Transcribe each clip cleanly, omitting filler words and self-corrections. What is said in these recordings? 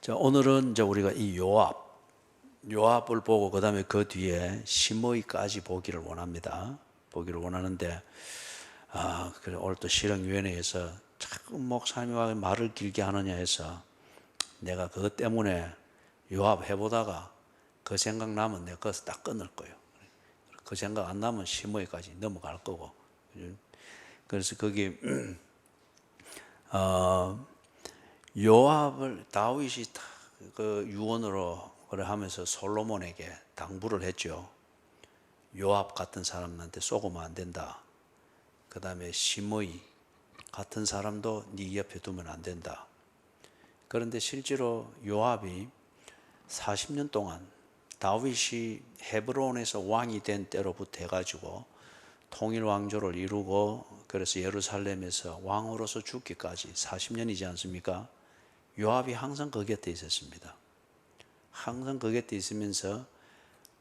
자, 오늘은 이제 우리가 이 요압을 보고 그다음에 그 뒤에 시므이까지 보기를 원합니다. 보기를 원하는데 그래 오늘 또 실행위원회에서 자꾸 목사님과 말을 길게 하느냐 해서 내가 그것 때문에 요압 해보다가 그 생각 나면 내가 거기서 딱 끊을 거예요. 그 생각 안 나면 시므이까지 넘어갈 거고. 그래서 거기 요압을 다윗이 그 유언으로 그래 하면서 솔로몬에게 당부를 했죠. 요압 같은 사람한테 속으면 안 된다. 그 다음에 시므이 같은 사람도 네 옆에 두면 안 된다. 그런데 실제로 요압이 40년 동안 다윗이 헤브론에서 왕이 된 때로부터 해가지고 통일 왕조를 이루고 그래서 예루살렘에서 왕으로서 죽기까지 40년이지 않습니까? 요압이 항상 그 곁에 있었습니다. 항상 그 곁에 있으면서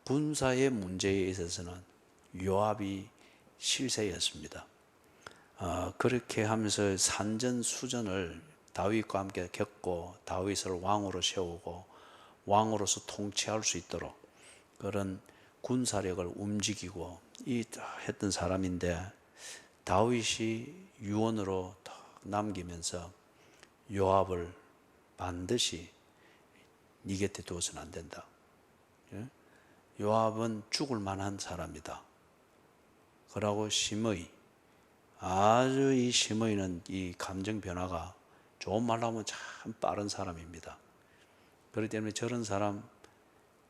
군사의 문제에 있어서는 요압이 실세였습니다. 그렇게 하면서 산전수전을 다윗과 함께 겪고 다윗을 왕으로 세우고 왕으로서 통치할 수 있도록 그런 군사력을 움직이고 했던 사람인데 다윗이 유언으로 남기면서 요압을 반드시 네 곁에 두어서는 안 된다. 요압은 죽을 만한 사람이다. 그러고 시므이 아주 이 시므이는 이 감정 변화가 좋은 말로 하면 참 빠른 사람입니다. 그렇기 때문에 저런 사람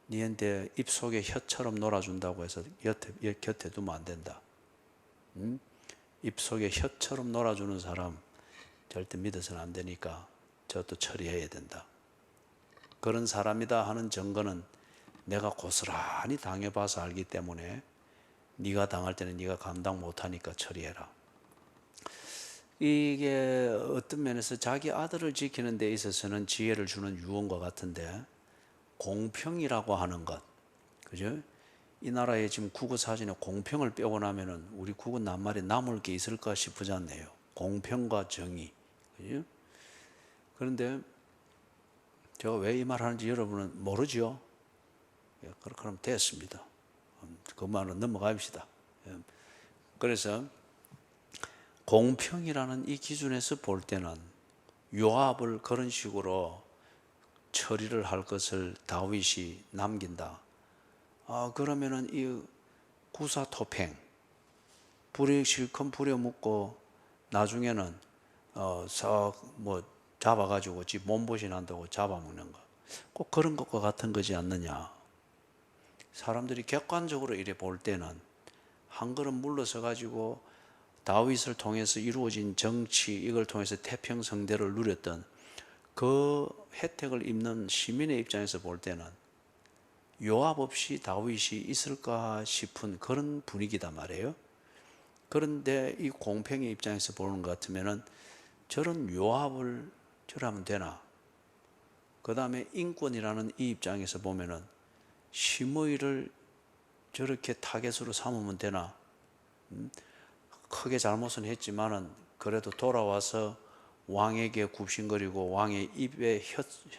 니한테 입속에 혀처럼 놀아준다고 해서 곁에 두면 안 된다. 입속에 혀처럼 놀아주는 사람 절대 믿어서는 안 되니까 저것도 처리해야 된다. 그런 사람이다 하는 증거는 내가 고스란히 당해봐서 알기 때문에 네가 당할 때는 네가 감당 못하니까 처리해라. 이게 어떤 면에서 자기 아들을 지키는 데 있어서는 지혜를 주는 유언과 같은데 공평이라고 하는 것, 그죠? 이 나라에 지금 국어 사전에 공평을 빼고 나면은 우리 국어 낱말에 남을 게 있을까 싶지 않네요. 공평과 정의, 그죠? 그런데 제가 왜 이 말 하는지 여러분은 모르죠? 그럼 됐습니다. 그 말은 넘어갑시다. 그래서 공평이라는 이 기준에서 볼 때는 요압을 그런 식으로 처리를 할 것을 다윗이 남긴다. 그러면은 이 구사토팽, 불에 실컷 불에 묻고 나중에는 잡아가지고 지 몸보신 한다고 잡아먹는 거. 꼭 그런 것과 같은 거지 않느냐. 사람들이 객관적으로 이래 볼 때는 한 걸음 물러서 가지고 다윗을 통해서 이루어진 정치 이걸 통해서 태평성대를 누렸던 그 혜택을 입는 시민의 입장에서 볼 때는 요압 없이 다윗이 있을까 싶은 그런 분위기단 말이에요. 그런데 이 공평의 입장에서 보는 것 같으면은 저런 요압을 저러면 되나? 그 다음에 인권이라는 이 입장에서 보면은 시므이를 저렇게 타겟으로 삼으면 되나? 크게 잘못은 했지만은 그래도 돌아와서 왕에게 굽신거리고 왕의 입에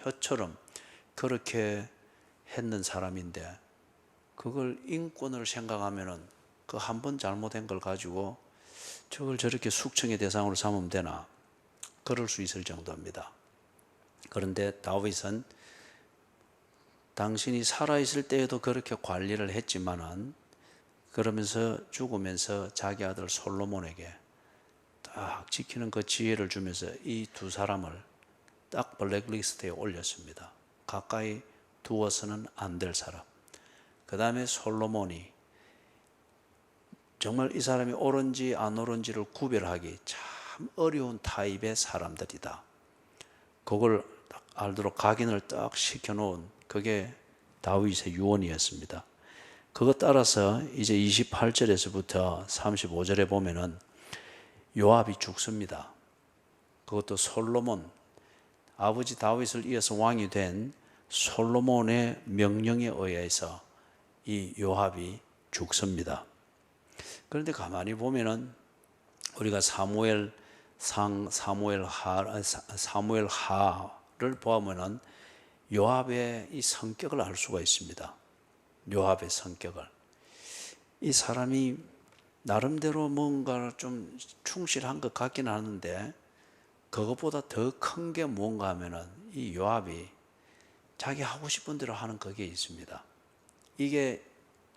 혀처럼 그렇게 했는 사람인데 그걸 인권을 생각하면은 그 한 번 잘못한 걸 가지고 저걸 저렇게 숙청의 대상으로 삼으면 되나? 그럴 수 있을 정도입니다. 그런데 다윗은 당신이 살아있을 때에도 그렇게 관리를 했지만은 그러면서 죽으면서 자기 아들 솔로몬에게 딱 지키는 그 지혜를 주면서 이 두 사람을 딱 블랙리스트에 올렸습니다. 가까이 두어서는 안 될 사람. 그 다음에 솔로몬이 정말 이 사람이 옳은지 안 옳은지를 구별하기 참 어려운 타입의 사람들이다. 그걸 딱 알도록 각인을 딱 시켜놓은 그게 다윗의 유언이었습니다. 그것 따라서 이제 28절에서부터 35절에 보면은 요압이 죽습니다. 그것도 솔로몬, 아버지 다윗을 이어서 왕이 된 솔로몬의 명령에 의해서 이 요압이 죽습니다. 그런데 가만히 보면은 우리가 사무엘하를 보면은 요압의 이 성격을 알 수가 있습니다. 요압의 성격을. 이 사람이 나름대로 뭔가 좀 충실한 것 같긴 하는데 그것보다 더 큰 게 뭔가 하면은 이 요압이 자기 하고 싶은 대로 하는 그게 있습니다. 이게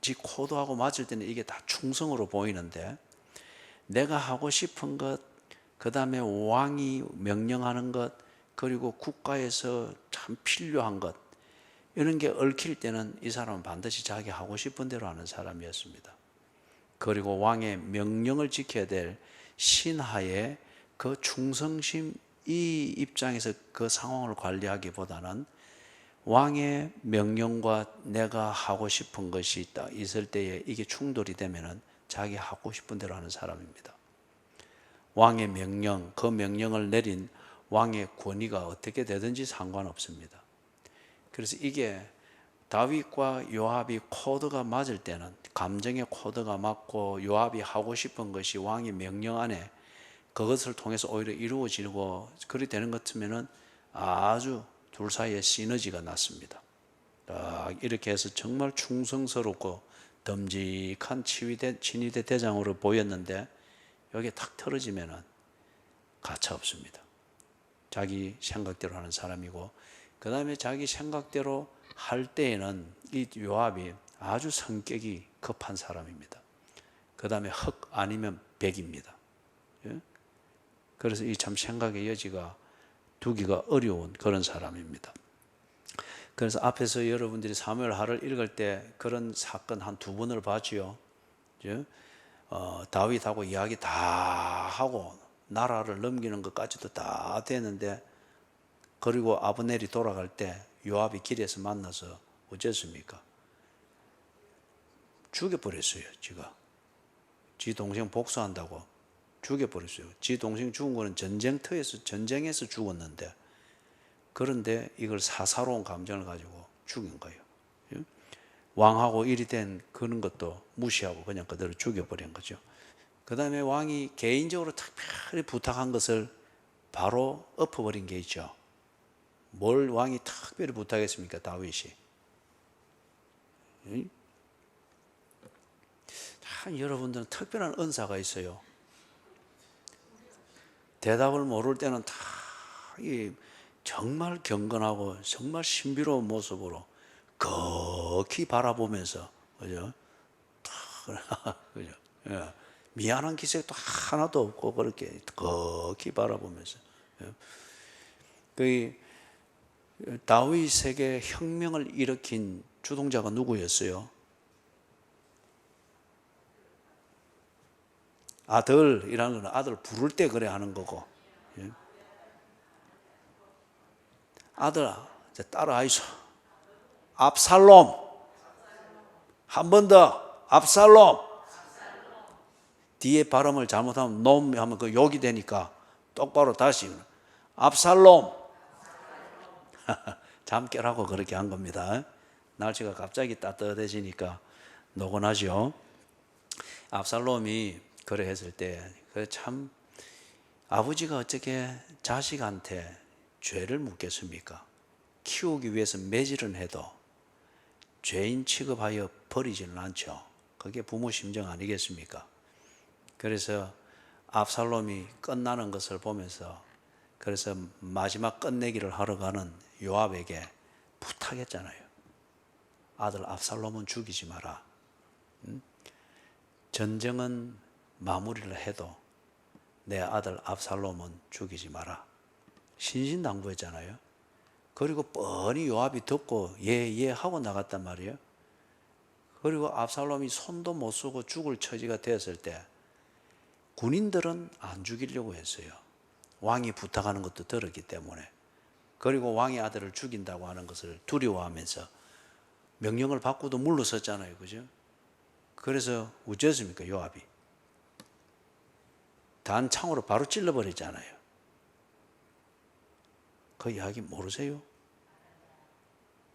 지 코드하고 맞을 때는 이게 다 충성으로 보이는데 내가 하고 싶은 것, 그 다음에 왕이 명령하는 것, 그리고 국가에서 참 필요한 것, 이런 게 얽힐 때는 이 사람은 반드시 자기 하고 싶은 대로 하는 사람이었습니다. 그리고 왕의 명령을 지켜야 될 신하의 그 충성심, 이 입장에서 그 상황을 관리하기보다는 왕의 명령과 내가 하고 싶은 것이 딱 있을 때에 이게 충돌이 되면은 자기 하고 싶은 대로 하는 사람입니다. 왕의 명령, 그 명령을 내린 왕의 권위가 어떻게 되든지 상관없습니다. 그래서 이게 다윗과 요압이 코드가 맞을 때는, 감정의 코드가 맞고 요압이 하고 싶은 것이 왕의 명령 안에 그것을 통해서 오히려 이루어지고 그리 되는 것 같으면은 아주 둘 사이에 시너지가 났습니다. 이렇게 해서 정말 충성스럽고 듬직한 친위대 대장으로 보였는데 여기에 탁 틀어지면은 가차 없습니다. 자기 생각대로 하는 사람이고, 그 다음에 자기 생각대로 할 때에는 이 요압이 아주 성격이 급한 사람입니다. 그 다음에 흑 아니면 백입니다. 그래서 이 참 생각의 여지가 두기가 어려운 그런 사람입니다. 그래서 앞에서 여러분들이 사무엘 하를 읽을 때 그런 사건 한 두 번을 봤지요. 다윗하고 이야기 다 하고 나라를 넘기는 것까지도 다 됐는데, 그리고 아브넬이 돌아갈 때 요압이 길에서 만나서 어쨌습니까? 죽여버렸어요. 지 동생 복수한다고 죽여버렸어요. 지 동생 죽은 거는 전쟁에서 죽었는데, 그런데 이걸 사사로운 감정을 가지고 죽인 거예요. 왕하고 일이 된 그런 것도 무시하고 그냥 그대로 죽여버린 거죠. 그 다음에 왕이 개인적으로 특별히 부탁한 것을 바로 엎어버린 게 있죠. 뭘 왕이 특별히 부탁했습니까? 다윗이. 참 여러분들은 특별한 은사가 있어요. 대답을 모를 때는 다 정말 경건하고 정말 신비로운 모습으로 거기 바라보면서, 그죠? 그죠? 예. 미안한 기색도 하나도 없고 그렇게 거기 바라보면서. 예. 그 다윗에게 혁명을 일으킨 주동자가 누구였어요? 아들이라는 건 아들 부를 때 그래 하는 거고. 예. 아들, 따라하이소. 압살롬. 한 번 더. 압살롬. 뒤에 발음을 잘못하면 놈 하면 그 욕이 되니까 똑바로 다시 압살롬. 잠 깨라고 그렇게 한 겁니다. 날씨가 갑자기 따뜻해지니까 노곤하죠. 압살롬이 그래 했을 때 참 아버지가 어떻게 자식한테 죄를 묻겠습니까? 키우기 위해서 매질은 해도 죄인 취급하여 버리지는 않죠. 그게 부모 심정 아니겠습니까? 그래서 압살롬이 끝나는 것을 보면서, 그래서 마지막 끝내기를 하러 가는 요압에게 부탁했잖아요. 아들 압살롬은 죽이지 마라. 전쟁은 마무리를 해도 내 아들 압살롬은 죽이지 마라. 신신당부했잖아요. 그리고 뻔히 요압이 듣고 예 하고 나갔단 말이에요. 그리고 압살롬이 손도 못 쓰고 죽을 처지가 되었을 때 군인들은 안 죽이려고 했어요. 왕이 부탁하는 것도 들었기 때문에. 그리고 왕의 아들을 죽인다고 하는 것을 두려워하면서 명령을 받고도 물러섰잖아요. 그죠? 그래서 어쨌습니까? 요압이 단창으로 바로 찔러버렸잖아요. 그 이야기 모르세요?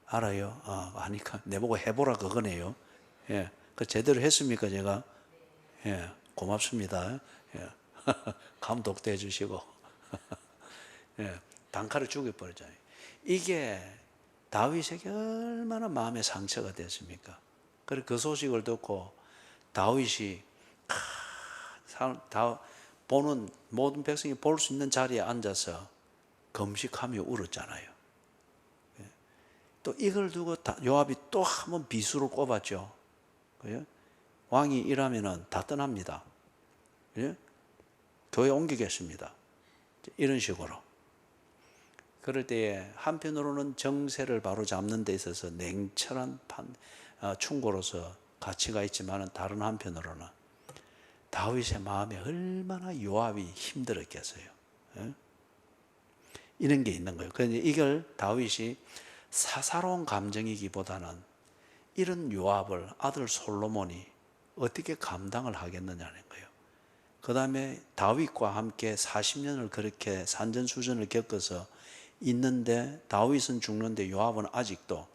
알아요? 아니까 내보고 해보라 그거네요. 예, 그 제대로 했습니까 제가? 예, 고맙습니다. 예. 감독도 해주시고. 예, 단칼을 죽여버렸잖아요. 이게 다윗에게 얼마나 마음의 상처가 됐습니까? 그리고 그 소식을 듣고 다윗이 보는 모든 백성이 볼 수 있는 자리에 앉아서 금식하며 울었잖아요. 또 이걸 두고 요압이 또 한 번 비수를 꼽았죠. 왕이 이러면은 다 떠납니다. 교회 옮기겠습니다. 이런 식으로. 그럴 때에 한편으로는 정세를 바로 잡는 데 있어서 냉철한 충고로서 가치가 있지만 다른 한편으로는 다윗의 마음에 얼마나 요압이 힘들었겠어요. 이런 게 있는 거예요. 그런데 이걸 다윗이 사사로운 감정이기보다는 이런 요압을 아들 솔로몬이 어떻게 감당을 하겠느냐는 거예요. 그 다음에 다윗과 함께 40년을 그렇게 산전수전을 겪어서 있는데 다윗은 죽는데 요압은 아직도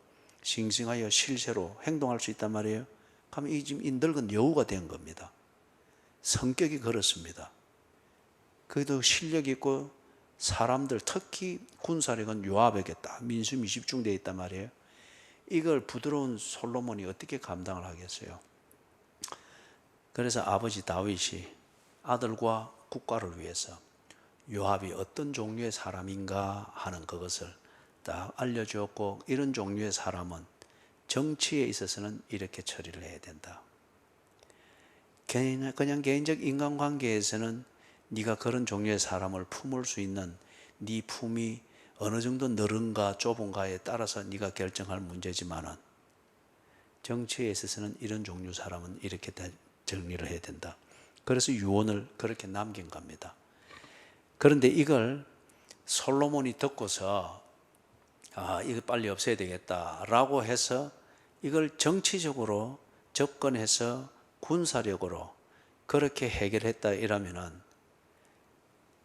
싱싱하여 실세로 행동할 수 있단 말이에요. 그러면 지금 이 늙은 여우가 된 겁니다. 성격이 그렇습니다. 그래도 실력 있고 사람들 특히 군사력은 요압에게 딱 민심이 집중되어 있단 말이에요. 이걸 부드러운 솔로몬이 어떻게 감당을 하겠어요? 그래서 아버지 다윗이 아들과 국가를 위해서 요압이 어떤 종류의 사람인가 하는 그것을 딱 알려주었고, 이런 종류의 사람은 정치에 있어서는 이렇게 처리를 해야 된다. 그냥 개인적 인간관계에서는 네가 그런 종류의 사람을 품을 수 있는 네 품이 어느 정도 넓은가 좁은가에 따라서 네가 결정할 문제지만은 정치에 있어서는 이런 종류 사람은 이렇게 정리를 해야 된다. 그래서 유언을 그렇게 남긴 겁니다. 그런데 이걸 솔로몬이 듣고서 이거 빨리 없애야 되겠다라고 해서 이걸 정치적으로 접근해서 군사력으로 그렇게 해결했다 이러면은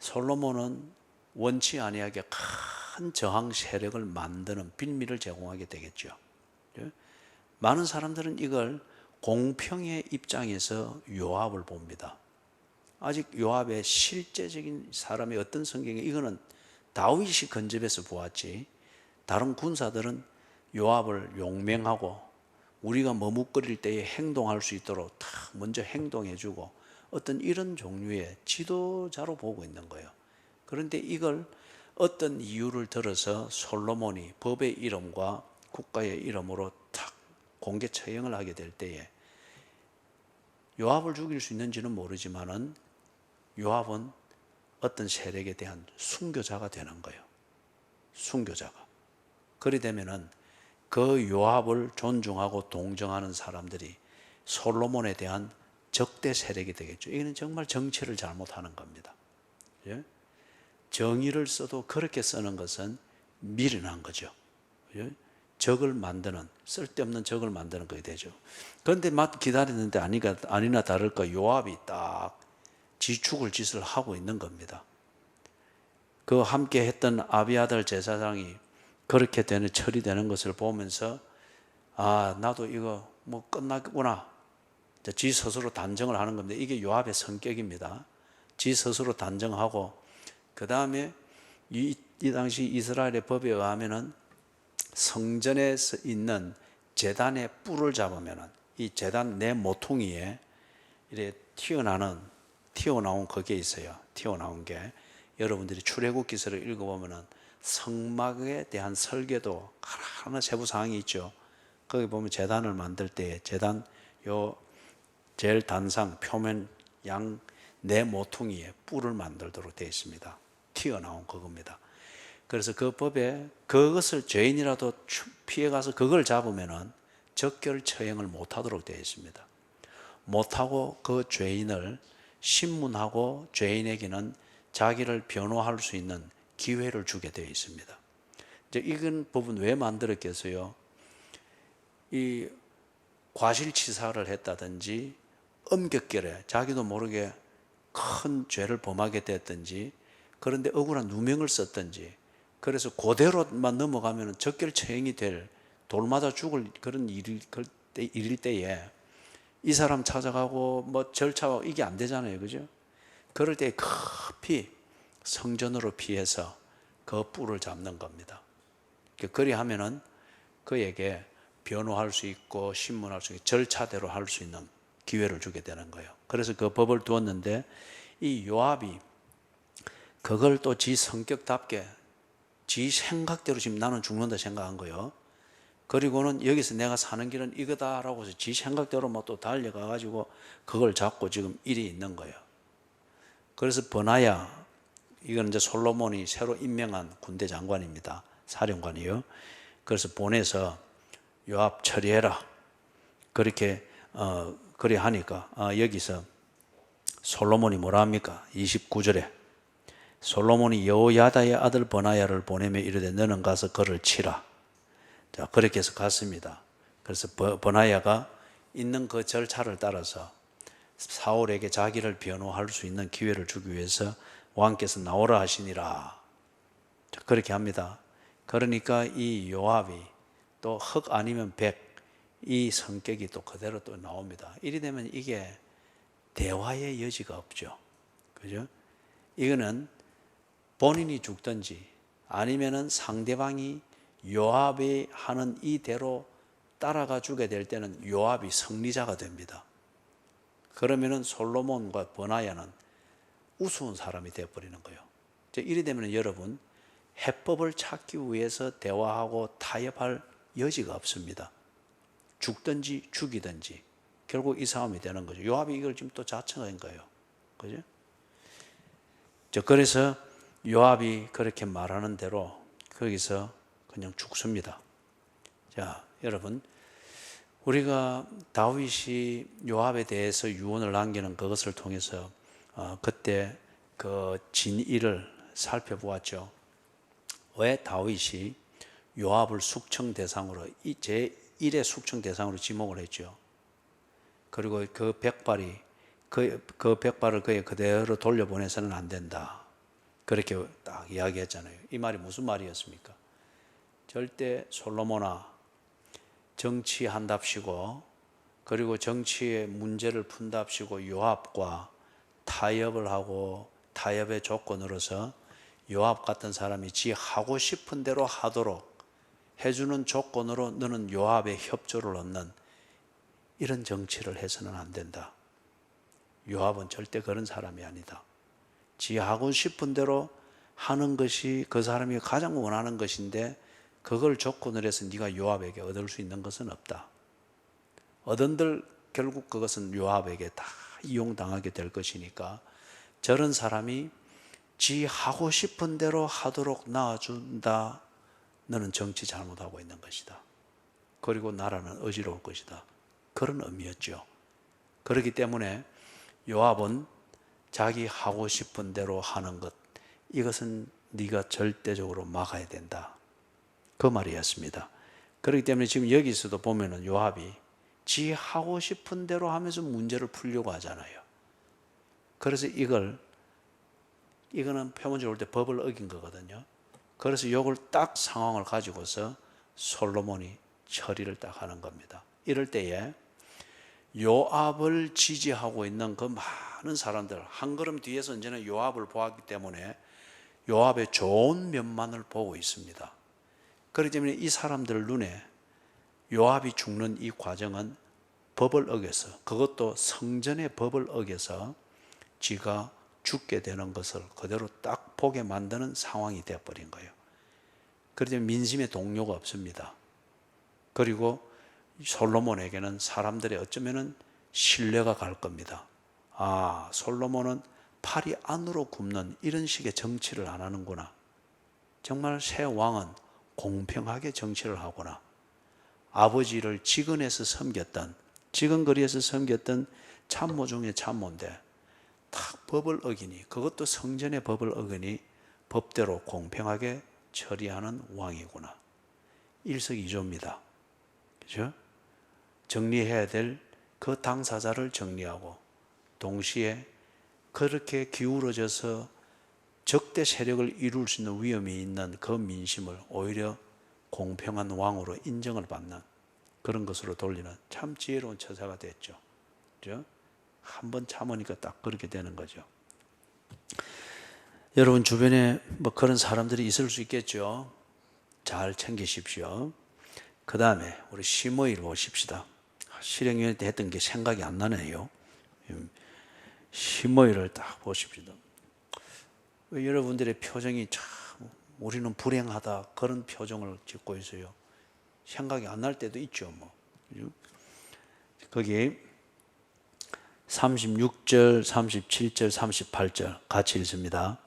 솔로몬은 원치 아니하게 큰 저항 세력을 만드는 빌미를 제공하게 되겠죠. 많은 사람들은 이걸 공평의 입장에서 요압을 봅니다. 아직 요압의 실제적인 사람의 어떤 성경에 이거는 다윗이 건접해서 보았지, 다른 군사들은 요압을 용맹하고 우리가 머뭇거릴 때에 행동할 수 있도록 다 먼저 행동해주고 어떤 이런 종류의 지도자로 보고 있는 거예요. 그런데 이걸 어떤 이유를 들어서 솔로몬이 법의 이름과 국가의 이름으로 탁 공개 처형을 하게 될 때에 요압을 죽일 수 있는지는 모르지만은 요압은 어떤 세력에 대한 순교자가 되는 거예요. 순교자가. 그리 되면은 그 요압을 존중하고 동정하는 사람들이 솔로몬에 대한 적대 세력이 되겠죠. 이거는 정말 정치를 잘못하는 겁니다. 정의를 써도 그렇게 쓰는 것은 미련한 거죠. 적을 만드는, 쓸데없는 적을 만드는 것이 되죠. 그런데 막 기다리는데 아니나 다를까 요압이 딱 죽을 짓을 하고 있는 겁니다. 그 함께 했던 아비아달 제사장이 그렇게 처리되는 것을 보면서 나도 이거 뭐 끝났구나. 지 스스로 단정을 하는 겁니다. 이게 요압의 성격입니다. 지 스스로 단정하고 그 다음에 이 당시 이스라엘의 법에 의하면은 성전에 있는 제단의 뿔을 잡으면은 이 제단 내 모퉁이에 이렇게 튀어나온 그게 있어요. 튀어나온 게 여러분들이 출애굽 기서를 읽어보면은 성막에 대한 설계도 하나 세부 사항이 있죠. 거기 보면 제단을 만들 때 제단 제일 단상 표면 양 네 모퉁이에 뿔을 만들도록 되어 있습니다. 튀어나온 그겁니다. 그래서 그 법에 그것을 죄인이라도 피해가서 그걸 잡으면은 적결 처형을 못하도록 되어 있습니다. 못하고 그 죄인을 신문하고 죄인에게는 자기를 변호할 수 있는 기회를 주게 되어 있습니다. 이제 이건 법은 왜 만들었겠어요? 이 과실치사를 했다든지 엄격결에 자기도 모르게 큰 죄를 범하게 됐든지, 그런데 억울한 누명을 썼든지, 그래서 그대로만 넘어가면 적결처형이 될, 돌마다 죽을 그런 일일 때에 이 사람 찾아가고 뭐 절차하고 이게 안 되잖아요. 그죠? 그럴 때 급히 성전으로 피해서 그 뿔을 잡는 겁니다. 그리 하면은 그에게 변호할 수 있고 신문할 수 있고 절차대로 할 수 있는 기회를 주게 되는 거예요. 그래서 그 법을 두었는데 이 요압이 그걸 또 지 성격답게 지 생각대로 지금 나는 죽는다 생각한 거예요. 그리고는 여기서 내가 사는 길은 이거다라고 해서 지 생각대로 막 또 달려가 가지고 그걸 잡고 지금 일이 있는 거예요. 그래서 버나야, 이건 이제 솔로몬이 새로 임명한 군대 장관입니다. 사령관이요. 그래서 보내서 요압 처리해라. 그렇게 그래 하니까 여기서 솔로몬이 뭐라 합니까? 29절에 솔로몬이 여호야다의 아들 버나야를 보내며 이르되 너는 가서 그를 치라. 자, 그렇게 해서 갔습니다. 그래서 버나야가 있는 그 절차를 따라서 사울에게 자기를 변호할 수 있는 기회를 주기 위해서 왕께서 나오라 하시니라. 자, 그렇게 합니다. 그러니까 이 요압이 또 흑 아니면 백, 이 성격이 또 그대로 또 나옵니다. 이리 되면 이게 대화의 여지가 없죠. 그죠? 이거는 본인이 죽든지 아니면은 상대방이 요압이 하는 이대로 따라가 주게 될 때는 요압이 승리자가 됩니다. 그러면은 솔로몬과 버나야는 우스운 사람이 되어버리는 거예요. 이리 되면 여러분, 해법을 찾기 위해서 대화하고 타협할 여지가 없습니다. 죽든지 죽이든지 결국 이 싸움이 되는 거죠. 요압이 이걸 지금 또 자청한 거예요. 그죠? 그래서 요압이 그렇게 말하는 대로 거기서 그냥 죽습니다. 자, 여러분, 우리가 다윗이 요압에 대해서 유언을 남기는 그것을 통해서 그때 그 진위를 살펴보았죠. 왜 다윗이 요압을 숙청 대상으로, 제1의 숙청 대상으로 지목을 했죠. 그리고 그 백발이 그 백발을 그에 그대로 돌려보내서는 안 된다. 그렇게 딱 이야기했잖아요. 이 말이 무슨 말이었습니까? 절대 솔로몬아, 정치한답시고 그리고 정치의 문제를 푼답시고 요압과 타협을 하고 타협의 조건으로서 요압 같은 사람이 지 하고 싶은 대로 하도록 해주는 조건으로 너는 요압의 협조를 얻는 이런 정치를 해서는 안 된다. 요압은 절대 그런 사람이 아니다. 지 하고 싶은 대로 하는 것이 그 사람이 가장 원하는 것인데 그걸 조건으로 해서 네가 요압에게 얻을 수 있는 것은 없다. 얻은들 결국 그것은 요압에게 다 이용당하게 될 것이니까 저런 사람이 지 하고 싶은 대로 하도록 놔준다. 너는 정치 잘못하고 있는 것이다. 그리고 나라는 어지러울 것이다. 그런 의미였죠. 그렇기 때문에 요압은 자기 하고 싶은 대로 하는 것, 이것은 네가 절대적으로 막아야 된다. 그 말이었습니다. 그렇기 때문에 지금 여기서도 보면은 요압이 지 하고 싶은 대로 하면서 문제를 풀려고 하잖아요. 그래서 이거는 표면적으로 볼 때 법을 어긴 거거든요. 그래서 이걸 딱 상황을 가지고서 솔로몬이 처리를 딱 하는 겁니다. 이럴 때에 요압을 지지하고 있는 그 많은 사람들, 한 걸음 뒤에서 이제는 요압을 보았기 때문에 요압의 좋은 면만을 보고 있습니다. 그렇기 때문에 이 사람들 눈에 요압이 죽는 이 과정은 법을 어겨서, 그것도 성전의 법을 어겨서 지가 죽게 되는 것을 그대로 딱 보게 만드는 상황이 되어버린 거예요. 그렇기 때문에 민심의 동료가 없습니다. 그리고 솔로몬에게는 사람들의 어쩌면은 신뢰가 갈 겁니다. 아, 솔로몬은 팔이 안으로 굽는 이런 식의 정치를 안 하는구나. 정말 새 왕은 공평하게 정치를 하구나. 아버지를 직언해서 섬겼던, 직언거리에서 섬겼던 참모 중에 참모인데 딱 법을 어기니, 그것도 성전의 법을 어기니 법대로 공평하게 처리하는 왕이구나. 일석이조입니다. 그죠? 정리해야 될 그 당사자를 정리하고 동시에 그렇게 기울어져서 적대 세력을 이룰 수 있는 위험이 있는 그 민심을 오히려 공평한 왕으로 인정을 받는 그런 것으로 돌리는 참 지혜로운 처사가 됐죠. 그죠? 한번 참으니까 딱 그렇게 되는 거죠. 여러분 주변에 뭐 그런 사람들이 있을 수 있겠죠. 잘 챙기십시오. 그 다음에 우리 심의를 보십시다. 실행위원회 때 했던 게 생각이 안 나네요. 심의를 딱 보십시다. 왜 여러분들의 표정이 참 우리는 불행하다 그런 표정을 짓고 있어요. 생각이 안 날 때도 있죠. 뭐. 거기 36절, 37절, 38절 같이 읽습니다.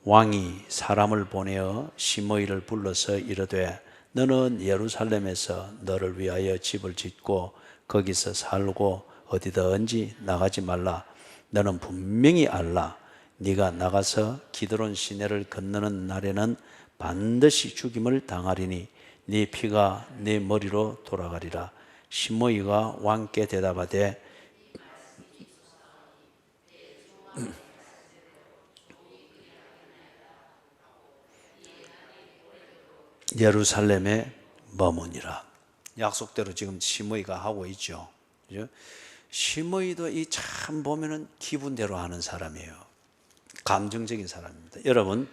왕이 사람을 보내어 심의를 불러서 이르되 너는 예루살렘에서 너를 위하여 집을 짓고 거기서 살고 어디든지 나가지 말라. 너는 분명히 알라. 네가 나가서 기드론 시내를 건너는 날에는 반드시 죽임을 당하리니 네 피가 네 머리로 돌아가리라. 심의가 왕께 대답하되 예루살렘에 머무니라. 약속대로 지금 심의가 하고 있죠. 그죠? 심의도 이 참 보면은 기분대로 하는 사람이에요. 감정적인 사람입니다. 여러분,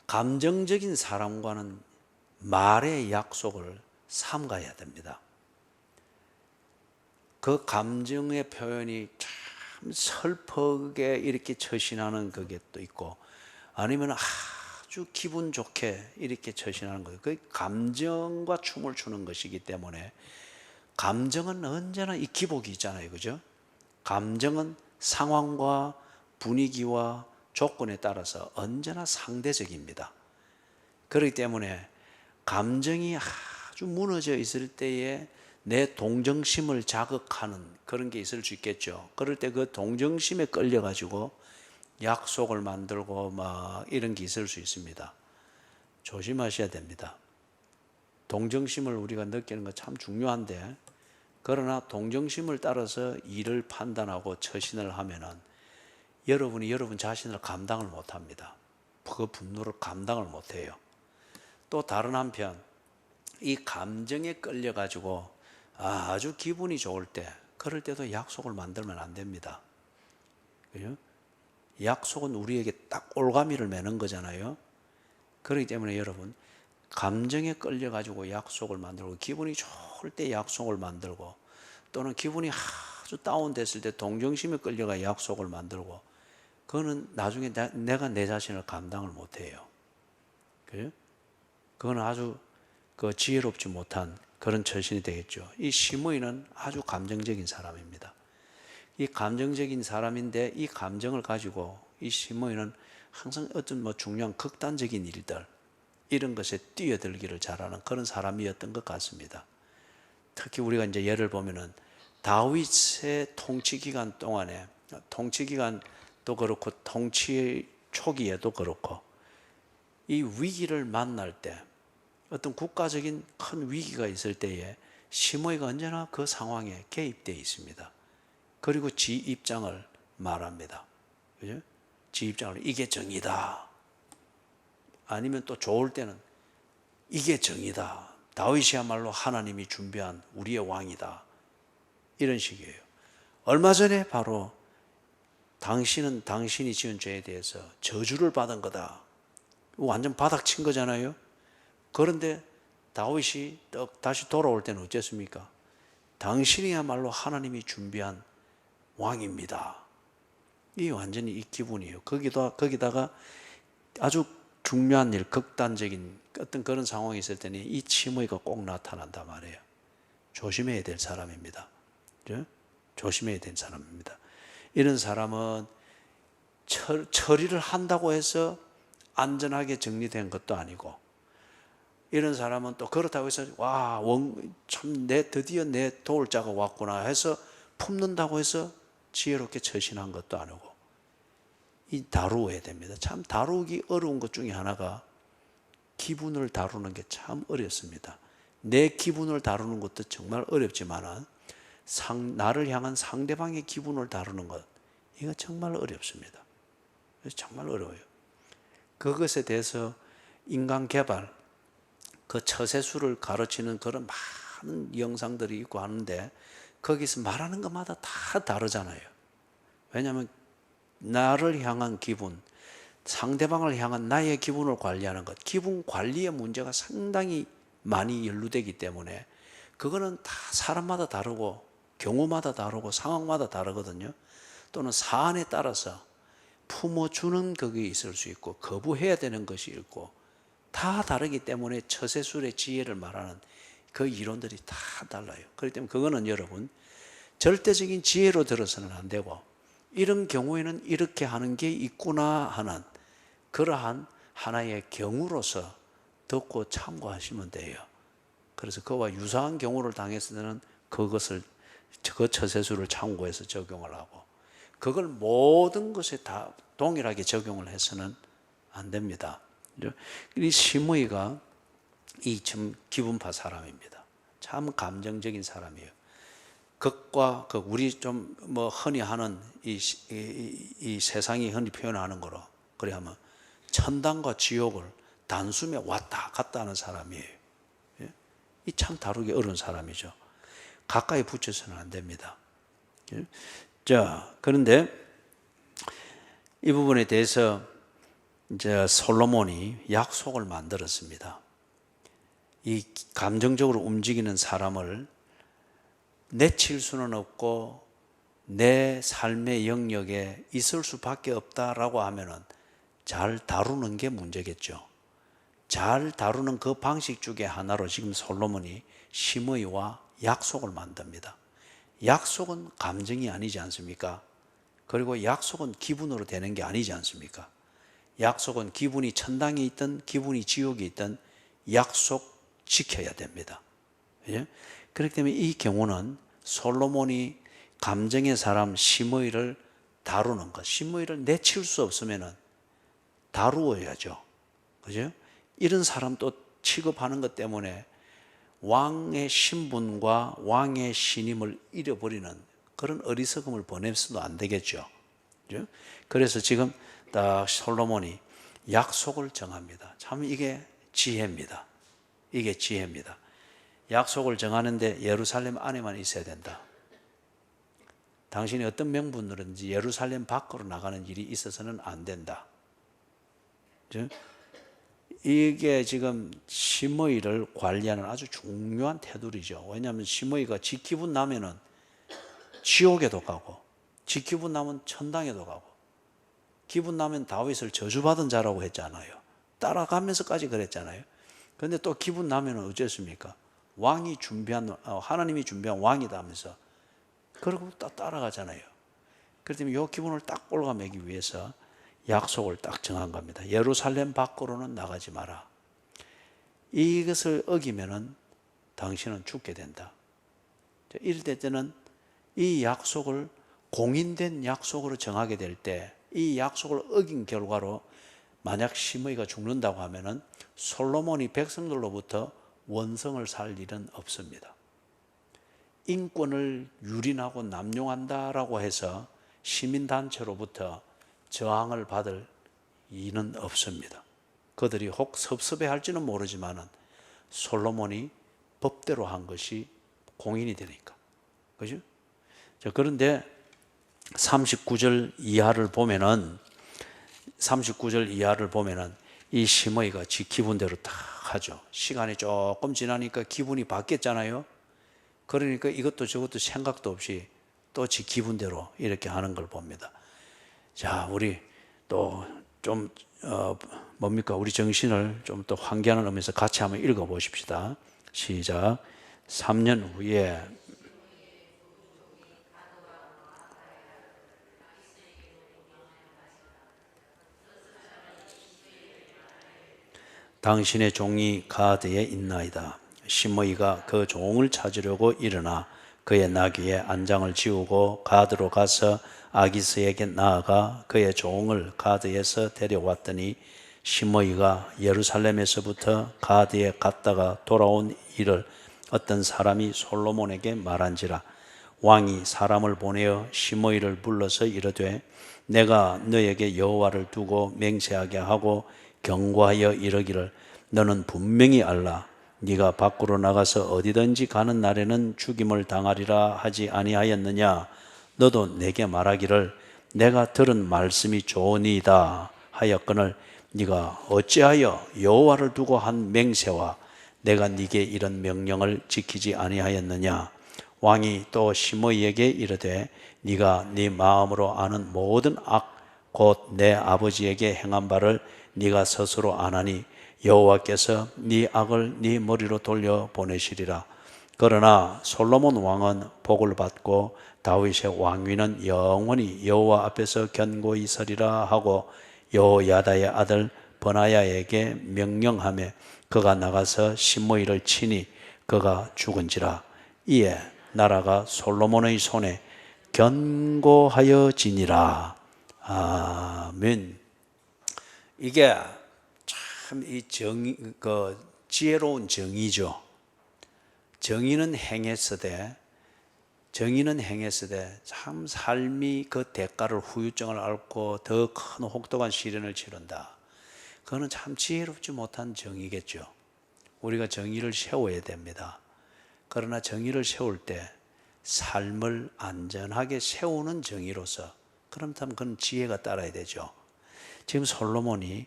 감정적인 사람과는 말의 약속을 삼가야 됩니다. 그 감정의 표현이 참 슬프게 이렇게 처신하는 그게 또 있고, 아니면 아주 기분 좋게 이렇게 처신하는 거예요. 그 감정과 춤을 추는 것이기 때문에 감정은 언제나 이 기복이 있잖아요. 그죠? 감정은 상황과 분위기와 조건에 따라서 언제나 상대적입니다. 그렇기 때문에 감정이 아주 무너져 있을 때에 내 동정심을 자극하는 그런 게 있을 수 있겠죠. 그럴 때 그 동정심에 끌려가지고 약속을 만들고 막 이런 게 있을 수 있습니다. 조심하셔야 됩니다. 동정심을 우리가 느끼는 거 참 중요한데, 그러나 동정심을 따라서 일을 판단하고 처신을 하면은 여러분이 여러분 자신을 감당을 못 합니다. 그 분노를 감당을 못 해요. 또 다른 한편, 이 감정에 끌려가지고 아주 기분이 좋을 때, 그럴 때도 약속을 만들면 안 됩니다. 그죠? 약속은 우리에게 딱 올가미를 매는 거잖아요. 그렇기 때문에 여러분, 감정에 끌려가지고 약속을 만들고, 기분이 좋을 때 약속을 만들고, 또는 기분이 아주 다운됐을 때 동정심에 끌려가 약속을 만들고, 그거는 나중에 내가 내 자신을 감당을 못해요. 그죠? 그건 아주 지혜롭지 못한 그런 처신이 되겠죠. 이 심의는 아주 감정적인 사람입니다. 이 감정적인 사람인데 이 감정을 가지고 이 심의는 항상 어떤 중요한 극단적인 일들, 이런 것에 뛰어들기를 잘하는 그런 사람이었던 것 같습니다. 특히 우리가 이제 예를 보면은 다윗의 통치 기간 동안에, 통치 기간도 그렇고 통치 초기에도 그렇고, 이 위기를 만날 때, 어떤 국가적인 큰 위기가 있을 때에 심의가 언제나 그 상황에 개입되어 있습니다. 그리고 지 입장을 말합니다. 그죠? 지 입장을 이게 정의다. 아니면 또 좋을 때는 이게 정의다. 다윗이야말로 하나님이 준비한 우리의 왕이다. 이런 식이에요. 얼마 전에 바로 당신은 당신이 지은 죄에 대해서 저주를 받은 거다. 완전 바닥친 거잖아요. 그런데 다윗이 다시 돌아올 때는 어쨌습니까? 당신이야말로 하나님이 준비한 왕입니다. 이 완전히 이 기분이에요. 거기다가 아주 중요한 일, 극단적인 어떤 그런 상황이 있을 때는 이 심의가 꼭 나타난단 말이에요. 조심해야 될 사람입니다. 그죠? 조심해야 될 사람입니다. 이런 사람은 처리를 한다고 해서 안전하게 정리된 것도 아니고, 이런 사람은 또 그렇다고 해서 참 드디어 내 도울 자가 왔구나 해서 품는다고 해서 지혜롭게 처신한 것도 아니고, 이 다루어야 됩니다. 참 다루기 어려운 것 중에 하나가 기분을 다루는 게 참 어렵습니다. 내 기분을 다루는 것도 정말 어렵지만 나를 향한 상대방의 기분을 다루는 것, 이거 정말 어렵습니다. 정말 어려워요. 그것에 대해서 인간 개발, 그 처세술을 가르치는 그런 많은 영상들이 있고 하는데, 거기서 말하는 것마다 다 다르잖아요. 왜냐하면 나를 향한 기분, 상대방을 향한 나의 기분을 관리하는 것, 기분 관리의 문제가 상당히 많이 연루되기 때문에 그거는 다 사람마다 다르고 경우마다 다르고 상황마다 다르거든요. 또는 사안에 따라서 품어주는 그게 있을 수 있고 거부해야 되는 것이 있고 다 다르기 때문에 처세술의 지혜를 말하는 그 이론들이 다 달라요. 그렇기 때문에 그거는 여러분 절대적인 지혜로 들어서는 안 되고 이런 경우에는 이렇게 하는 게 있구나 하는 그러한 하나의 경우로서 듣고 참고하시면 돼요. 그래서 그와 유사한 경우를 당했을 때는 그것을 그 처세술을 참고해서 적용을 하고 그걸 모든 것에 다 동일하게 적용을 해서는 안 됩니다. 이 심의가 참 기분파 사람입니다. 참 감정적인 사람이에요. 극과 극, 우리 좀 뭐 흔히 하는 이 세상이 흔히 표현하는 거로 그래 하면 천당과 지옥을 단숨에 왔다 갔다 하는 사람이에요. 이 참 다루기 어려운 사람이죠. 가까이 붙여서는 안 됩니다. 자, 그런데 이 부분에 대해서 이제 솔로몬이 약속을 만들었습니다. 이 감정적으로 움직이는 사람을 내칠 수는 없고 내 삶의 영역에 있을 수밖에 없다라고 하면은 잘 다루는 게 문제겠죠. 잘 다루는 그 방식 중에 하나로 지금 솔로몬이 심의와 약속을 만듭니다. 약속은 감정이 아니지 않습니까? 그리고 약속은 기분으로 되는 게 아니지 않습니까? 약속은 기분이 천당에 있든 기분이 지옥에 있든 약속 지켜야 됩니다. 예? 그렇기 때문에 이 경우는 솔로몬이 감정의 사람 심의를 다루는 것, 심의를 내칠 수 없으면 다루어야죠. 그죠? 이런 사람 또 취급하는 것 때문에 왕의 신분과 왕의 신임을 잃어버리는 그런 어리석음을 보내서도 안 되겠죠. 그죠? 그래서 지금 딱 솔로몬이 약속을 정합니다. 참 이게 지혜입니다. 이게 지혜입니다. 약속을 정하는데 예루살렘 안에만 있어야 된다. 당신이 어떤 명분으로든지 예루살렘 밖으로 나가는 일이 있어서는 안 된다. 이게 지금 심의를 관리하는 아주 중요한 테두리죠. 왜냐하면 심의가 지 기분 나면은 지옥에도 가고, 지 기분 나면 천당에도 가고, 기분 나면 다윗을 저주받은 자라고 했잖아요. 따라가면서까지 그랬잖아요. 그런데 또 기분 나면 어쨌습니까? 왕이 준비한, 하나님이 준비한 왕이다 하면서 그러고 딱 따라가잖아요. 그렇기 때문에 이 기분을 딱 올가매기 위해서 약속을 딱 정한 겁니다. 예루살렘 밖으로는 나가지 마라. 이것을 어기면은 당신은 죽게 된다. 이럴 때는 이 약속을 공인된 약속으로 정하게 될 때 이 약속을 어긴 결과로 만약 심의가 죽는다고 하면은 솔로몬이 백성들로부터 원성을 살 일은 없습니다. 인권을 유린하고 남용한다라고 해서 시민단체로부터 저항을 받을 이는 없습니다. 그들이 혹 섭섭해할지는 모르지만 솔로몬이 법대로 한 것이 공인이 되니까. 그죠? 자, 그런데 39절 이하를 보면은 이 심의가 지 기분대로 딱 하죠. 시간이 조금 지나니까 기분이 바뀌었잖아요. 그러니까 이것도 저것도 생각도 없이 또 지 기분대로 이렇게 하는 걸 봅니다. 자, 우리 또 좀 뭡니까? 우리 정신을 좀 또 환기하는 의미에서 같이 한번 읽어 보십시다. 시작. 3년 후에 당신의 종이 가드에 있나이다. 심의가 그 종을 찾으려고 일어나 그의 나귀의 안장을 지우고 가드로 가서 아기스에게 나아가 그의 종을 가드에서 데려왔더니 심의가 예루살렘에서부터 가드에 갔다가 돌아온 일을 어떤 사람이 솔로몬에게 말한지라. 왕이 사람을 보내어 심의를 불러서 이르되 내가 너에게 여호와를 두고 맹세하게 하고 경고하여 이르기를 너는 분명히 알라. 네가 밖으로 나가서 어디든지 가는 날에는 죽임을 당하리라 하지 아니하였느냐. 너도 내게 말하기를 내가 들은 말씀이 좋으니이다 하였거늘 네가 어찌하여 여호와를 두고 한 맹세와 내가 네게 이런 명령을 지키지 아니하였느냐? 왕이 또 시므이에게 이르되 네가 네 마음으로 아는 모든 악 곧 내 아버지에게 행한 바를 네가 스스로 아나니 여호와께서 네 악을 네 머리로 돌려 보내시리라. 그러나 솔로몬 왕은 복을 받고 다윗의 왕위는 영원히 여호와 앞에서 견고히 서리라 하고 여호야다의 아들 버나야에게 명령하며 그가 나가서 시므이를 치니 그가 죽은지라. 이에 나라가 솔로몬의 손에 견고하여지니라. 아멘. 이게 참 이 지혜로운 정의죠. 정의는 행했으되 참 삶이 그 대가를 후유증을 앓고 더 큰 혹독한 시련을 치른다. 그거는 참 지혜롭지 못한 정의겠죠. 우리가 정의를 세워야 됩니다. 그러나 정의를 세울 때 삶을 안전하게 세우는 정의로서 그렇다면 그건 지혜가 따라야 되죠. 지금 솔로몬이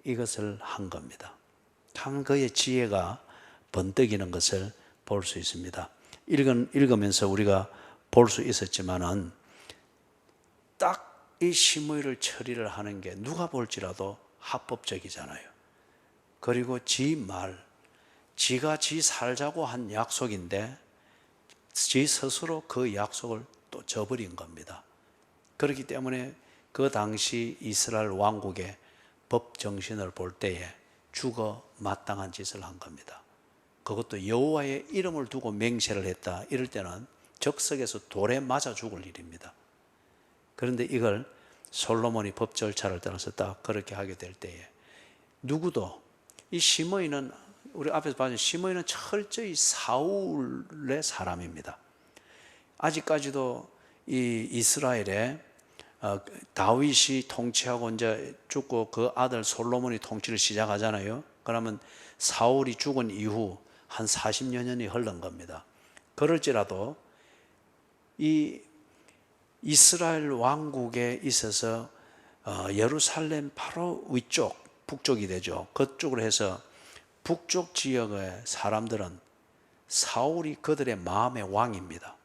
이것을 한 겁니다. 참 그의 지혜가 번뜩이는 것을 볼 수 있습니다. 읽으면서 우리가 볼 수 있었지만은 딱 이 시므이를 처리를 하는 게 누가 볼지라도 합법적이잖아요. 그리고 지가 살자고 한 약속인데 지 스스로 그 약속을 또 저버린 겁니다. 그렇기 때문에 그 당시 이스라엘 왕국의 법 정신을 볼 때에 죽어 마땅한 짓을 한 겁니다. 그것도 여호와의 이름을 두고 맹세를 했다. 이럴 때는 적석에서 돌에 맞아 죽을 일입니다. 그런데 이걸 솔로몬이 법 절차를 따라서 딱 그렇게 하게 될 때에 누구도 이 시므이는 우리 앞에서 봤던 시므이는 철저히 사울의 사람입니다. 아직까지도 이 이스라엘에 다윗이 통치하고 이제 죽고 그 아들 솔로몬이 통치를 시작하잖아요. 그러면 사울이 죽은 이후 한 40여 년이 흘른 겁니다. 그럴지라도 이 이스라엘 왕국에 있어서 예루살렘 바로 위쪽, 북쪽이 되죠. 그쪽으로 해서 북쪽 지역의 사람들은 사울이 그들의 마음의 왕입니다.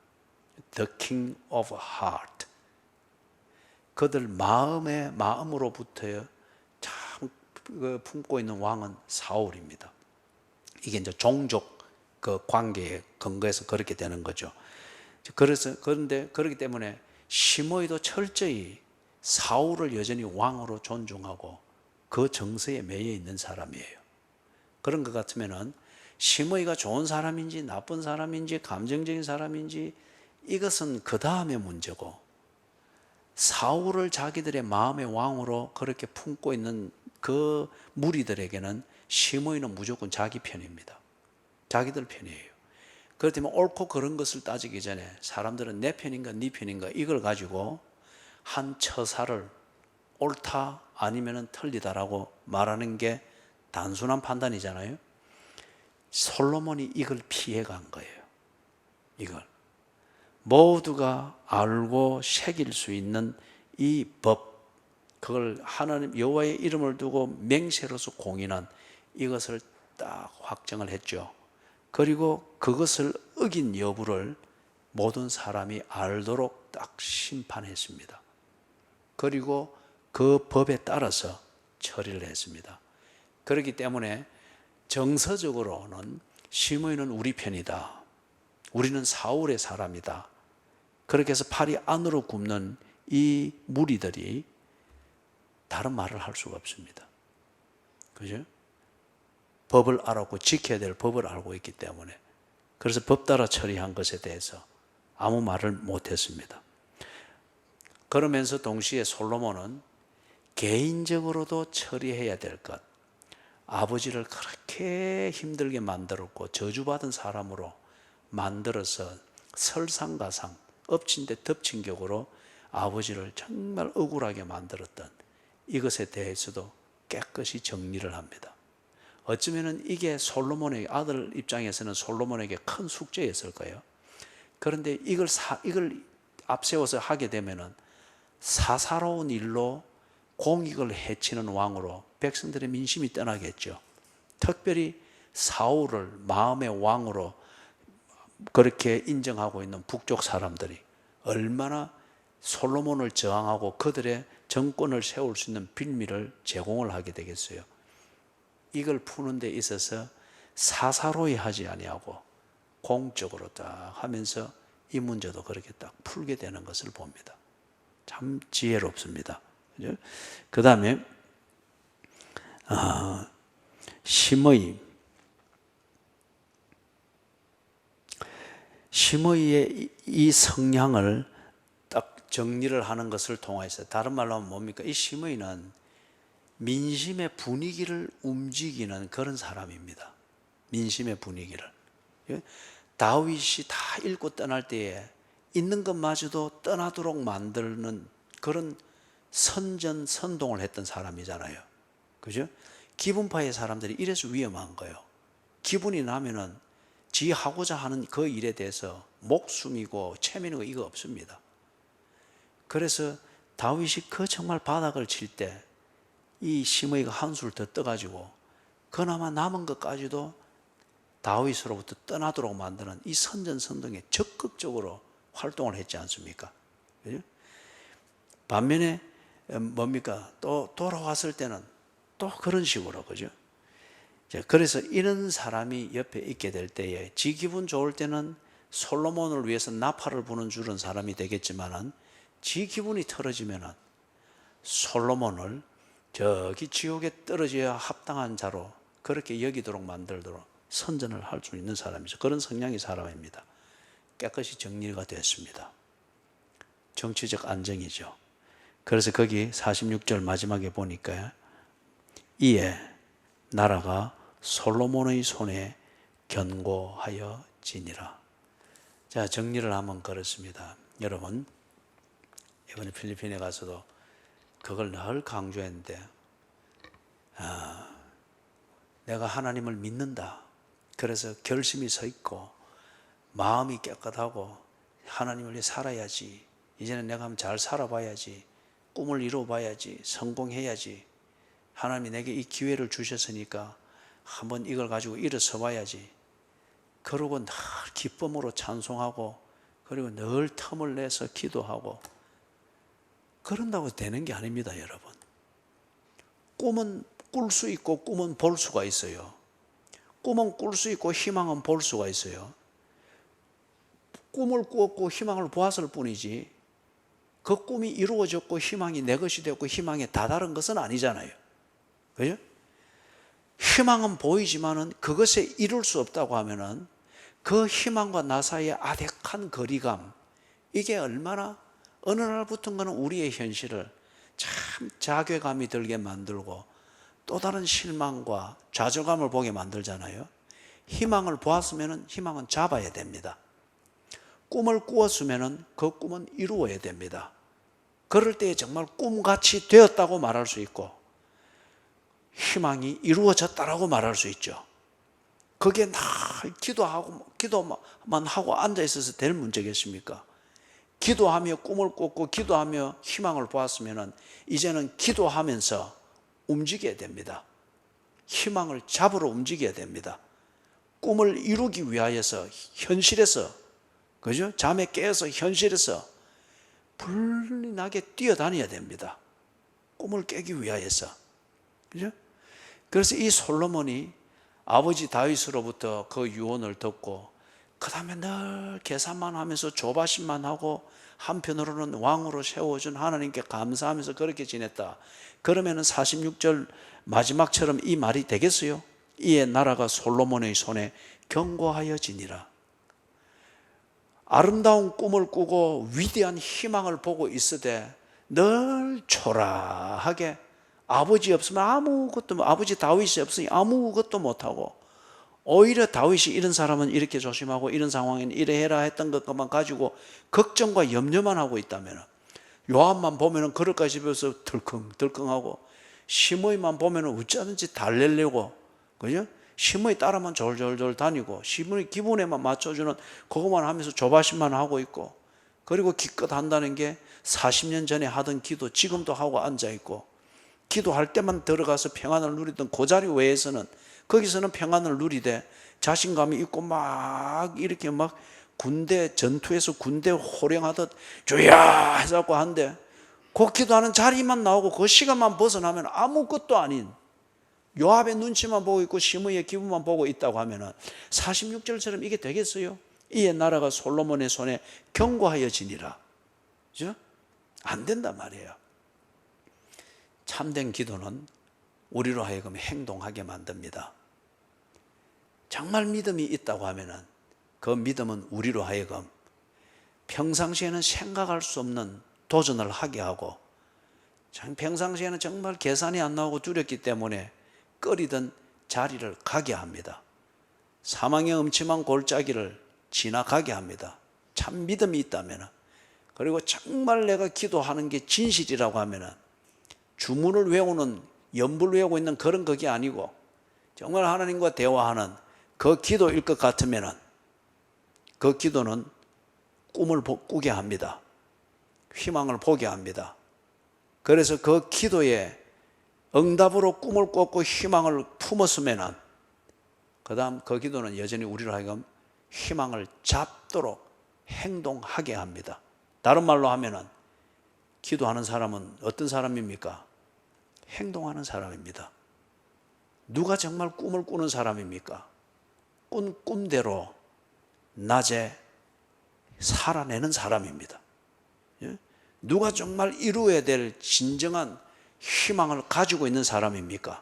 The King of Heart. 그들 마음으로부터 참 품고 있는 왕은 사울입니다. 이게 이제 종족 그 관계에 근거해서 그렇게 되는 거죠. 그런데 그렇기 때문에 시므이도 철저히 사울을 여전히 왕으로 존중하고 그 정서에 매여 있는 사람이에요. 그런 것 같으면은 시므이가 좋은 사람인지 나쁜 사람인지 감정적인 사람인지 이것은 그 다음의 문제고, 사울을 자기들의 마음의 왕으로 그렇게 품고 있는 그 무리들에게는 시므이는 무조건 자기 편입니다. 자기들 편이에요. 그렇다면 옳고 그런 것을 따지기 전에 사람들은 내 편인가 네 편인가 이걸 가지고 한 처사를 옳다 아니면 틀리다라고 말하는 게 단순한 판단이잖아요. 솔로몬이 이걸 피해간 거예요. 이걸 모두가 알고 새길 수 있는 이 법, 그걸 하나님 여호와의 이름을 두고 맹세로서 공인한 이것을 딱 확정을 했죠. 그리고 그것을 어긴 여부를 모든 사람이 알도록 딱 심판했습니다. 그리고 그 법에 따라서 처리를 했습니다. 그렇기 때문에 정서적으로는 시므이는 우리 편이다. 우리는 사울의 사람이다. 그렇게 해서 팔이 안으로 굽는 이 무리들이 다른 말을 할 수가 없습니다. 그죠? 법을 알았고 지켜야 될 법을 알고 있기 때문에, 그래서 법 따라 처리한 것에 대해서 아무 말을 못했습니다. 그러면서 동시에 솔로몬은 개인적으로도 처리해야 될 것, 아버지를 그렇게 힘들게 만들었고 저주받은 사람으로 만들어서 설상가상, 엎친 데 덮친 격으로 아버지를 정말 억울하게 만들었던 이것에 대해서도 깨끗이 정리를 합니다. 어쩌면 이게 솔로몬의 아들 입장에서는 솔로몬에게 큰 숙제였을 거예요. 그런데 이걸 앞세워서 하게 되면은 사사로운 일로 공익을 해치는 왕으로 백성들의 민심이 떠나겠죠. 특별히 사울을 마음의 왕으로 그렇게 인정하고 있는 북쪽 사람들이 얼마나 솔로몬을 저항하고 그들의 정권을 세울 수 있는 빌미를 제공을 하게 되겠어요. 이걸 푸는 데 있어서 사사로이 하지 아니하고 공적으로 딱 하면서 이 문제도 그렇게 딱 풀게 되는 것을 봅니다. 참 지혜롭습니다. 그 다음에 심의의 이 성향을 딱 정리를 하는 것을 통해서, 다른 말로 하면 뭡니까? 이 심의는 민심의 분위기를 움직이는 그런 사람입니다. 민심의 분위기를. 다윗이 다 잃고 떠날 때에 있는 것마저도 떠나도록 만드는 그런 선전선동을 했던 사람이잖아요. 그죠? 기분파의 사람들이 이래서 위험한 거예요. 기분이 나면은 지 하고자 하는 그 일에 대해서 목숨이고 체면이고 이거 없습니다. 그래서 다윗이 그 정말 바닥을 칠 때 이 심의가 한술 더 떠가지고 그나마 남은 것까지도 다윗으로부터 떠나도록 만드는 이 선전선동에 적극적으로 활동을 했지 않습니까? 그죠? 반면에 뭡니까? 또 돌아왔을 때는 또 그런 식으로, 그죠? 그래서 이런 사람이 옆에 있게 될 때에 지 기분 좋을 때는 솔로몬을 위해서 나팔을 부는 줄은 사람이 되겠지만은 지 기분이 틀어지면은 솔로몬을 저기 지옥에 떨어져야 합당한 자로 그렇게 여기도록 만들도록 선전을 할 수 있는 사람이죠. 그런 성향의 사람입니다. 깨끗이 정리가 됐습니다. 정치적 안정이죠. 그래서 거기 46절 마지막에 보니까 이에 나라가 솔로몬의 손에 견고하여지니라. 자, 정리를 하면 그렇습니다. 여러분, 이번에 필리핀에 가서도 그걸 늘 강조했는데, 내가 하나님을 믿는다. 그래서 결심이 서 있고 마음이 깨끗하고 하나님을 위해 살아야지. 이제는 내가 한번 잘 살아봐야지. 꿈을 이뤄봐야지. 성공해야지. 하나님이 내게 이 기회를 주셨으니까 한번 이걸 가지고 일어서 봐야지. 그러고 늘 기쁨으로 찬송하고 그리고 늘 틈을 내서 기도하고 그런다고 되는 게 아닙니다, 여러분. 꿈은 꿀 수 있고 꿈은 볼 수가 있어요. 꿈은 꿀 수 있고 희망은 볼 수가 있어요. 꿈을 꾸었고 희망을 보았을 뿐이지 그 꿈이 이루어졌고 희망이 내 것이 되었고 희망에 다다른 것은 아니잖아요. 그죠? 희망은 보이지만은 그것에 이룰 수 없다고 하면은 그 희망과 나 사이의 아득한 거리감, 이게 얼마나 어느 날 붙은 거는 우리의 현실을 참 자괴감이 들게 만들고 또 다른 실망과 좌절감을 보게 만들잖아요. 희망을 보았으면 희망은 잡아야 됩니다. 꿈을 꾸었으면 그 꿈은 이루어야 됩니다. 그럴 때 정말 꿈같이 되었다고 말할 수 있고 희망이 이루어졌다라고 말할 수 있죠. 그게 날 기도만 하고 앉아 있어서 될 문제겠습니까? 기도하며 꿈을 꿨고 기도하며 희망을 보았으면 이제는 기도하면서 움직여야 됩니다. 희망을 잡으러 움직여야 됩니다. 꿈을 이루기 위하여서 현실에서, 그죠? 잠에 깨어서 현실에서 불나게 뛰어다녀야 됩니다. 꿈을 깨기 위하여서. 그죠? 그래서 이 솔로몬이 아버지 다윗으로부터 그 유언을 듣고 그 다음에 늘 계산만 하면서 조바심만 하고 한편으로는 왕으로 세워준 하나님께 감사하면서 그렇게 지냈다. 그러면은 46절 마지막처럼 이 말이 되겠어요? 이에 나라가 솔로몬의 손에 견고하여지니라. 아름다운 꿈을 꾸고 위대한 희망을 보고 있으되 늘 초라하게 아버지 없으면 아무것도, 아버지 다윗이 없으니 아무것도 못하고 오히려 다윗이 이런 사람은 이렇게 조심하고 이런 상황에는 이래 해라 했던 것만 가지고 걱정과 염려만 하고 있다면, 요압만 보면은 그럴까 싶어서 덜컹덜컹하고 시므이만 보면은 어쩌든지 달래려고, 그죠? 시므이 따라만 졸졸졸 다니고 시므이 기분에만 맞춰주는 그것만 하면서 조바심만 하고 있고, 그리고 기껏 한다는 게 40년 전에 하던 기도 지금도 하고 앉아있고 기도할 때만 들어가서 평안을 누리던 그 자리 외에서는 거기서는 평안을 누리되 자신감이 있고 막 이렇게 막 군대 전투에서 군대 호령하듯 주야 해갖고 한데 그 기도하는 자리만 나오고 그 시간만 벗어나면 아무것도 아닌 요압의 눈치만 보고 있고 시므이의 기분만 보고 있다고 하면은 46절처럼 이게 되겠어요? 이에 나라가 솔로몬의 손에 견고하여지니라. 그죠? 안 된단 말이에요. 참된 기도는 우리로 하여금 행동하게 만듭니다. 정말 믿음이 있다고 하면은 그 믿음은 우리로 하여금 평상시에는 생각할 수 없는 도전을 하게 하고 평상시에는 정말 계산이 안 나오고 두렵기 때문에 꺼리던 자리를 가게 합니다. 사망의 음침한 골짜기를 지나가게 합니다. 참 믿음이 있다면. 그리고 정말 내가 기도하는 게 진실이라고 하면 주문을 외우는 연불 외우고 있는 그런 그게 아니고 정말 하나님과 대화하는 그 기도일 것 같으면 그 기도는 꿈을 꾸게 합니다. 희망을 보게 합니다. 그래서 그 기도에 응답으로 꿈을 꿨고 희망을 품었으면 그 다음 그 기도는 여전히 우리로 하여금 희망을 잡도록 행동하게 합니다. 다른 말로 하면은 기도하는 사람은 어떤 사람입니까? 행동하는 사람입니다. 누가 정말 꿈을 꾸는 사람입니까? 꾼 꿈대로 낮에 살아내는 사람입니다. 누가 정말 이루어야 될 진정한 희망을 가지고 있는 사람입니까?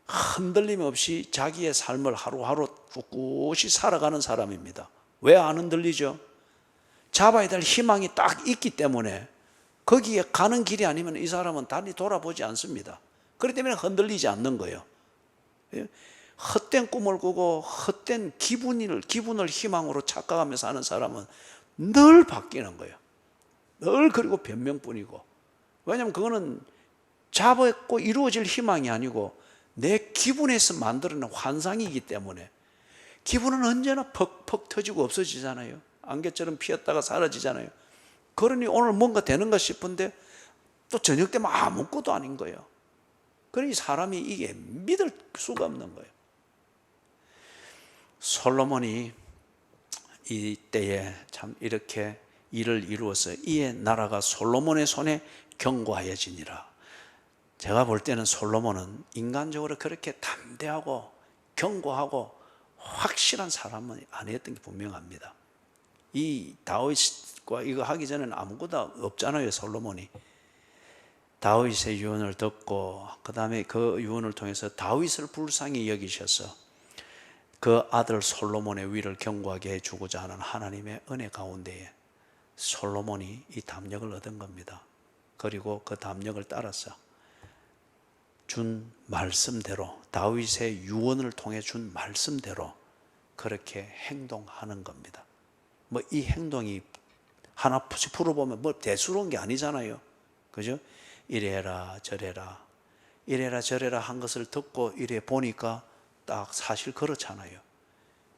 흔들림 없이 자기의 삶을 하루하루 꿋꿋이 살아가는 사람입니다. 왜 안 흔들리죠? 잡아야 될 희망이 딱 있기 때문에 거기에 가는 길이 아니면 이 사람은 다시 돌아보지 않습니다. 그렇기 때문에 흔들리지 않는 거예요. 헛된 꿈을 꾸고 헛된 기분을 희망으로 착각하면서 사는 사람은 늘 바뀌는 거예요. 늘 그리고 변명뿐이고. 왜냐하면 그거는 잡았고 이루어질 희망이 아니고 내 기분에서 만들어낸 환상이기 때문에 기분은 언제나 퍽퍽 터지고 없어지잖아요. 안개처럼 피었다가 사라지잖아요. 그러니 오늘 뭔가 되는가 싶은데 또 저녁 되면 아무것도 아닌 거예요. 그러니 사람이 이게 믿을 수가 없는 거예요. 솔로몬이 이 때에 참 이렇게 일을 이루어서 이에 나라가 솔로몬의 손에 견고하여지니라. 제가 볼 때는 솔로몬은 인간적으로 그렇게 담대하고 견고하고 확실한 사람은 아니었던 게 분명합니다. 이 다윗과 이거 하기 전에는 아무것도 없잖아요. 솔로몬이 다윗의 유언을 듣고 그 다음에 그 유언을 통해서 다윗을 불쌍히 여기셔서 그 아들 솔로몬의 위를 견고하게 해주고자 하는 하나님의 은혜 가운데에 솔로몬이 이 담력을 얻은 겁니다. 그리고 그 담력을 따라서 준 말씀대로 다윗의 유언을 통해 준 말씀대로 그렇게 행동하는 겁니다. 뭐 이 행동이 하나씩 풀어보면 뭐 대수로운 게 아니잖아요. 그죠? 이래라 저래라 이래라 저래라 한 것을 듣고 이래 보니까 딱 사실 그렇잖아요.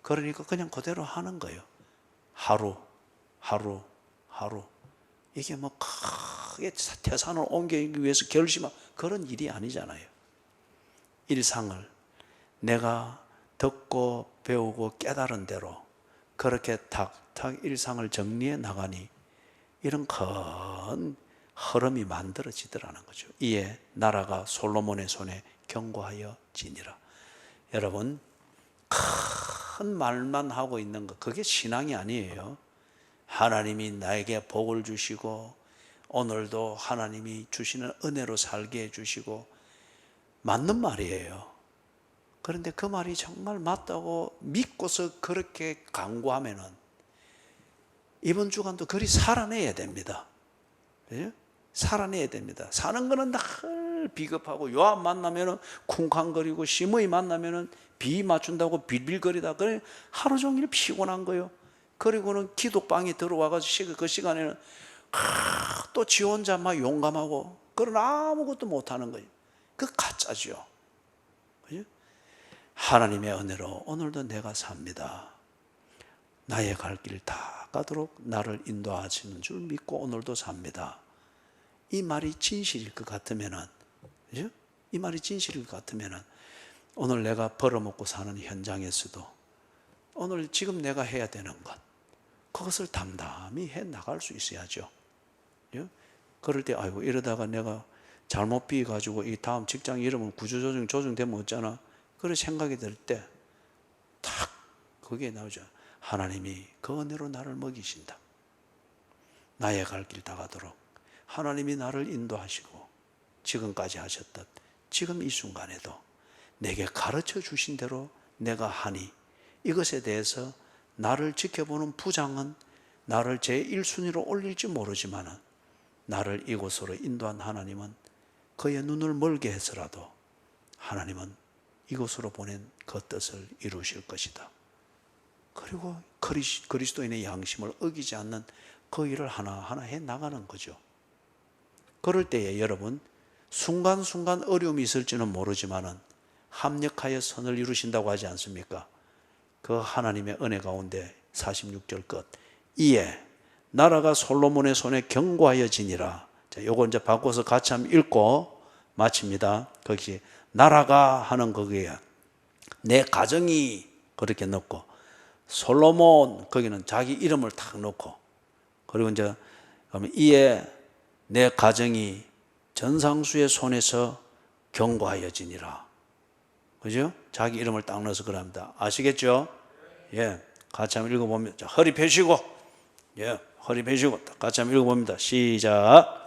그러니까 그냥 그대로 하는 거예요. 하루 이게 뭐 크게 태산을 옮기기 위해서 결심한 그런 일이 아니잖아요. 일상을 내가 듣고 배우고 깨달은 대로 그렇게 탁탁 일상을 정리해 나가니 이런 큰 흐름이 만들어지더라는 거죠. 이에 나라가 솔로몬의 손에 견고하여지니라. 여러분, 큰 말만 하고 있는 거 그게 신앙이 아니에요. 하나님이 나에게 복을 주시고 오늘도 하나님이 주시는 은혜로 살게 해주시고 맞는 말이에요. 그런데 그 말이 정말 맞다고 믿고서 그렇게 강구하면은 이번 주간도 그리 살아내야 됩니다. 그죠? 살아내야 됩니다. 사는 거는 늘 비겁하고 요압 만나면은 쿵쾅거리고 시므이 만나면은 비 맞춘다고 빌빌거리다. 그래 하루 종일 피곤한 거예요. 그리고는 기독방에 들어와가지고 그 시간에는 또 지 혼자 막 용감하고 그러나 아무것도 못하는 거예요. 그 가짜죠. 그죠? 하나님의 은혜로 오늘도 내가 삽니다. 나의 갈 길 다 가도록 나를 인도하시는 줄 믿고 오늘도 삽니다. 이 말이 진실일 것 같으면은, 그죠? 이 말이 진실일 것 같으면은 오늘 내가 벌어먹고 사는 현장에서도 오늘 지금 내가 해야 되는 것, 그것을 담담히 해 나갈 수 있어야죠. 예? 그럴 때 아이고 이러다가 내가 잘못 비가지고 이 다음 직장 이름은 구조조정 조정되면 어쩌나, 그런 생각이 들 때 탁 거기에 나오죠. 하나님이 그 은혜로 나를 먹이신다. 나의 갈 길 다 가도록 하나님이 나를 인도하시고 지금까지 하셨듯 지금 이 순간에도 내게 가르쳐 주신 대로 내가 하니, 이것에 대해서 나를 지켜보는 부장은 나를 제1순위로 올릴지 모르지만 나를 이곳으로 인도한 하나님은 그의 눈을 멀게 해서라도 하나님은 이곳으로 보낸 그 뜻을 이루실 것이다. 그리고 그리스도인의 양심을 어기지 않는 그 일을 하나하나 해 나가는 거죠. 그럴 때에 여러분, 순간순간 어려움이 있을지는 모르지만 합력하여 선을 이루신다고 하지 않습니까? 그 하나님의 은혜 가운데 46절 끝, 이에 나라가 솔로몬의 손에 견고하여지니라. 자, 요거 이제 바꿔서 같이 한번 읽고 마칩니다. 거기 나라가 하는 거기에 내 가정이 그렇게 넣고, 솔로몬 거기는 자기 이름을 탁 넣고, 그리고 이제 이에 내 가정이 전상수의 손에서 견고하여지니라. 그죠? 자기 이름을 딱 넣어서 그럽니다. 아시겠죠? 예. 같이 한번 읽어봅니다. 자, 허리 펴시고, 예. 허리 펴시고, 같이 한번 읽어봅니다. 시작.